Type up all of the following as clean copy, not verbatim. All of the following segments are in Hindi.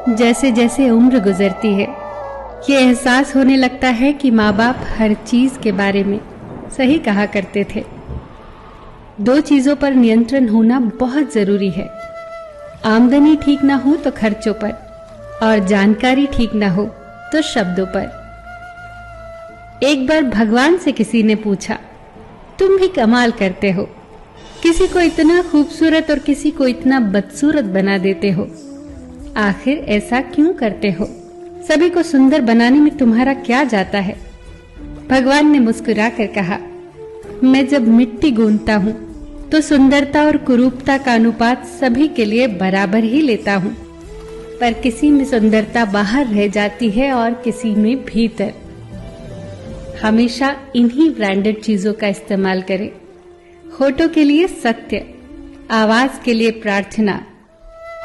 जैसे जैसे उम्र गुजरती है, ये एहसास होने लगता है कि माँ बाप हर चीज के बारे में सही कहा करते थे। दो चीजों पर नियंत्रण होना बहुत जरूरी है। आमदनी ठीक ना हो तो खर्चों पर, और जानकारी ठीक ना हो तो शब्दों पर। एक बार भगवान से किसी ने पूछा, तुम भी कमाल करते हो, किसी को इतना खूबसूरत और किसी को इतना बदसूरत बना देते हो, आखिर ऐसा क्यों करते हो? सभी को सुंदर बनाने में तुम्हारा क्या जाता है? भगवान ने मुस्कुराकर कहा, मैं जब मिट्टी गूंथता हूँ तो सुंदरता और कुरूपता का अनुपात सभी के लिए बराबर ही लेता हूँ, पर किसी में सुंदरता बाहर रह जाती है और किसी में भीतर। हमेशा इन्हीं ब्रांडेड चीजों का इस्तेमाल करें। होठों के लिए सत्य, आवाज के लिए प्रार्थना,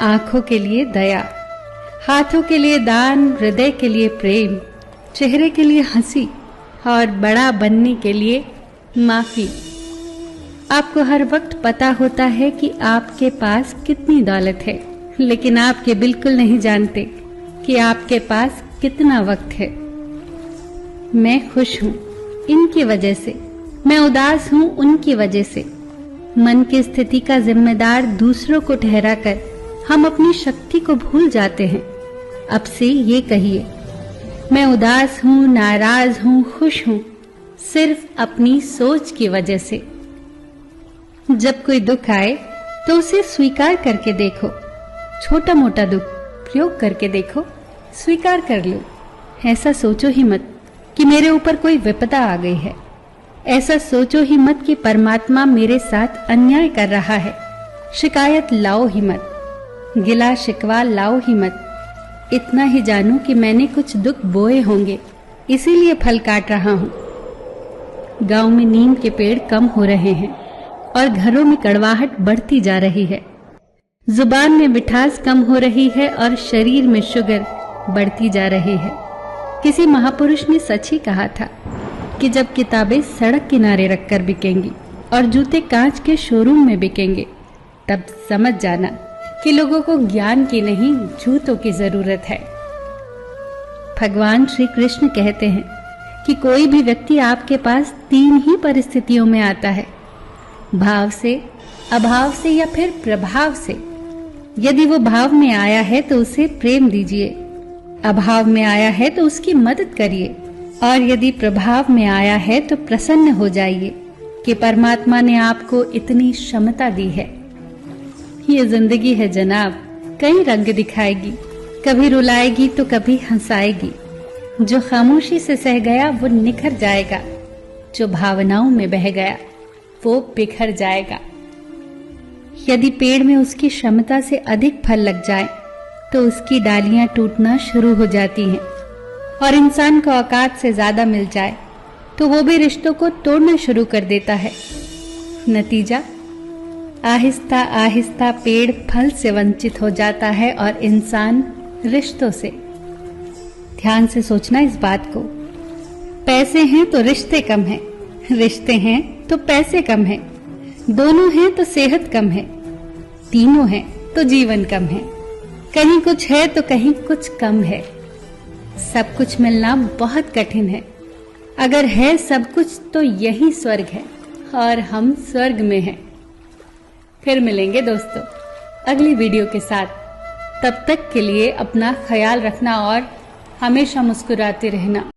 आंखों के लिए दया, हाथों के लिए दान, हृदय के लिए प्रेम, चेहरे के लिए हंसी और बड़ा बनने के लिए माफी। आपको हर वक्त पता होता है कि आपके पास कितनी दौलत है, लेकिन आप ये बिल्कुल नहीं जानते कि आपके पास कितना वक्त है। मैं खुश हूँ इनकी वजह से, मैं उदास हूँ उनकी वजह से। मन की स्थिति का जिम्मेदार दूसरों को ठहराकर हम अपनी शक्ति को भूल जाते हैं। अब से ये कहिए, मैं उदास हूँ, नाराज हूँ, खुश हूँ, सिर्फ अपनी सोच की वजह से। जब कोई दुख आए तो उसे स्वीकार करके देखो। छोटा मोटा दुख प्रयोग करके देखो, स्वीकार कर लो। ऐसा सोचो ही मत कि मेरे ऊपर कोई विपदा आ गई है। ऐसा सोचो ही मत कि परमात्मा मेरे साथ अन्याय कर रहा है। शिकायत लाओ ही मत, गिला शिकवा लाओ ही मत। इतना ही जानो कि मैंने कुछ दुख बोए होंगे, इसीलिए फल काट रहा हूँ। गांव में नीम के पेड़ कम हो रहे हैं और घरों में कड़वाहट बढ़ती जा रही है। जुबान में मिठास कम हो रही है और शरीर में शुगर बढ़ती जा रही है। किसी महापुरुष ने सच ही कहा था कि जब किताबें सड़क किनारे रखकर बिकेंगी और जूते कांच के शोरूम में बिकेंगे, तब समझ जाना कि लोगों को ज्ञान की नहीं, जूतों की जरूरत है। भगवान श्री कृष्ण कहते हैं कि कोई भी व्यक्ति आपके पास तीन ही परिस्थितियों में आता है, भाव से, अभाव से या फिर प्रभाव से। यदि वो भाव में आया है तो उसे प्रेम दीजिए, अभाव में आया है तो उसकी मदद करिए, और यदि प्रभाव में आया है तो प्रसन्न हो जाइए कि परमात्मा ने आपको इतनी क्षमता दी है। ये जिंदगी है जनाब, कई रंग दिखाएगी, कभी रुलाएगी तो कभी हंसाएगी। जो खामोशी से सह गया वो निखर जाएगा, जो भावनाओं में बह गया वो बिखर जाएगा। यदि पेड़ में उसकी क्षमता से अधिक फल लग जाए तो उसकी डालियां टूटना शुरू हो जाती हैं, और इंसान को औकात से ज्यादा मिल जाए तो वो भी रिश्तों को तोड़ना शुरू कर देता है। नतीजा, आहिस्ता आहिस्ता पेड़ फल से वंचित हो जाता है और इंसान रिश्तों से। ध्यान से सोचना इस बात को। पैसे हैं तो रिश्ते कम हैं, रिश्ते हैं तो पैसे कम हैं, दोनों हैं तो सेहत कम है, तीनों हैं तो जीवन कम है। कहीं कुछ है तो कहीं कुछ कम है। सब कुछ मिलना बहुत कठिन है। अगर है सब कुछ तो यही स्वर्ग है, और हम स्वर्ग में हैं। फिर मिलेंगे दोस्तों अगली वीडियो के साथ। तब तक के लिए अपना ख्याल रखना और हमेशा मुस्कुराते रहना।